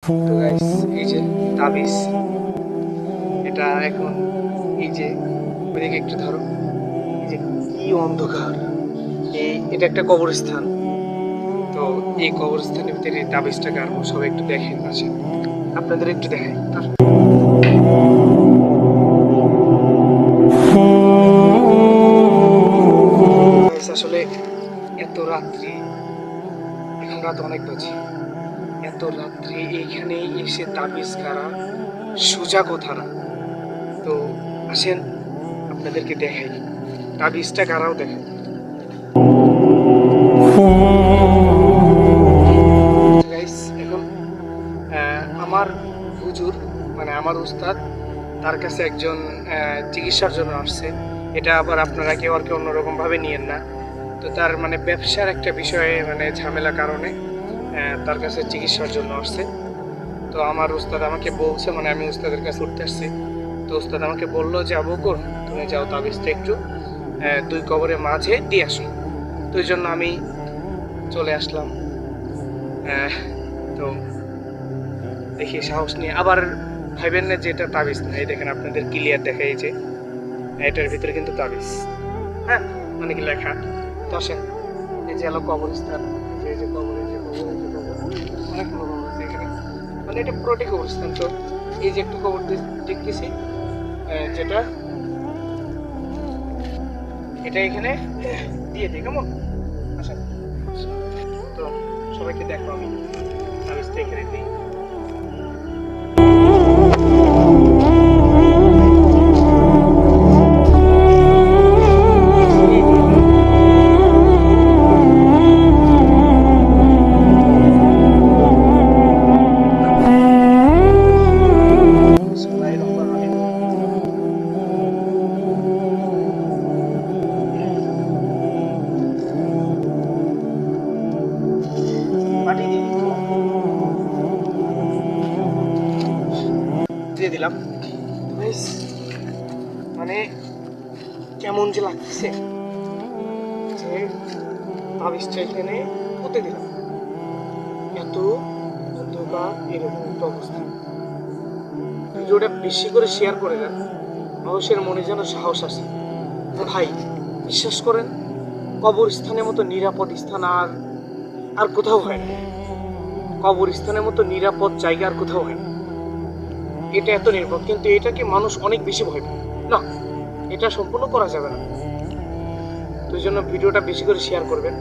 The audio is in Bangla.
তো গাইস, এই যে তাবিজ, এটা এখন এই যে ওইদিকে একটু ধরো, এই যে কি অন্ধকার, এটা একটা কবরস্থান। তো এই কবরস্থানের ভিতরে এই তাবিজটা গাড়বো, সবাই একটু দেখেন, আসেন আপনাদের একটু দেখাই। Guys, আসলে এত রাত্রি, এখন রাত অনেক বাজে, এত রাত্রি এইখানে এসে তাবিজ গাড়া সোজা কথা না। তো আসেন আপনাদেরকে দেখাই, তাবিজটা গাড়াও দেখাই। গাইস, এখন আমার হুজুর, মানে আমার উস্তাদ, তার কাছে একজন চিকিৎসার জন্য আসছে। এটা আবার আপনারা কেউ আর কেউ অন্যরকম ভাবে নিয়েন না। তো তার মানে ব্যবসার একটা বিষয়ে মানে ঝামেলা কারণে তার কাছে চিকিৎসার জন্য আসছে। তো আমার উস্তাদ আমাকে বলছে, মানে আমি উস্তাদের কাছে উঠতে আসছি। তো উস্তাদ আমাকে বললো যে আবু বকর, তুমি যাও তাবিজটা একটু দুই কবরের মাঝে দিয়ে আসো। তো ওই জন্য আমি চলে আসলাম। তো দেখি সাহস নিয়ে, আবার ভাইবেন না যে এটা তাবিজ না। এই দেখেন, আপনাদের ক্লিয়ার দেখা, এই যে এটার ভিতরে কিন্তু তাবিজ, হ্যাঁ, মানে কি লেখা। তো আসেন, এই যে হলো কবরস্থান, এই যে কবর, এই যে কবর, এই যে কবর, অনেকগুলো কবর আছে এখানে, মানে এটা পুরোটি কবরস্থান। তো এই যে একটু কবর দেখতেছি, যেটা এটা এখানে দিয়ে দিই, কেমন? আসেন, তো সবাইকে দেখো, আমি তাবিজটা এখানে দিই। দিয়ে দিলাম। মানে কেমন যে লাগতেছে, যে তাবিজটা এখানে পুঁতে দিলাম, এত অন্ধকার, এরকম একটা অবস্থা। ভিডিওটা বেশি করে শেয়ার করে দেন, মানুষের মনে যেন সাহস আসে। ভাই, বিশ্বাস করেন, কবরস্থানের মতো নিরাপদ স্থান আর আর কোথাও হয় না। কবরস্থানের মতো নিরাপদ জায়গা আর কোথাও হয় না। এটা এত নিরাপদ, কিন্তু এটাকে মানুষ অনেক বেশি ভয় পায় না, এটা সম্পূর্ণ করা যাবে না। তো এই জন্য ভিডিওটা বেশি করে শেয়ার করবেন।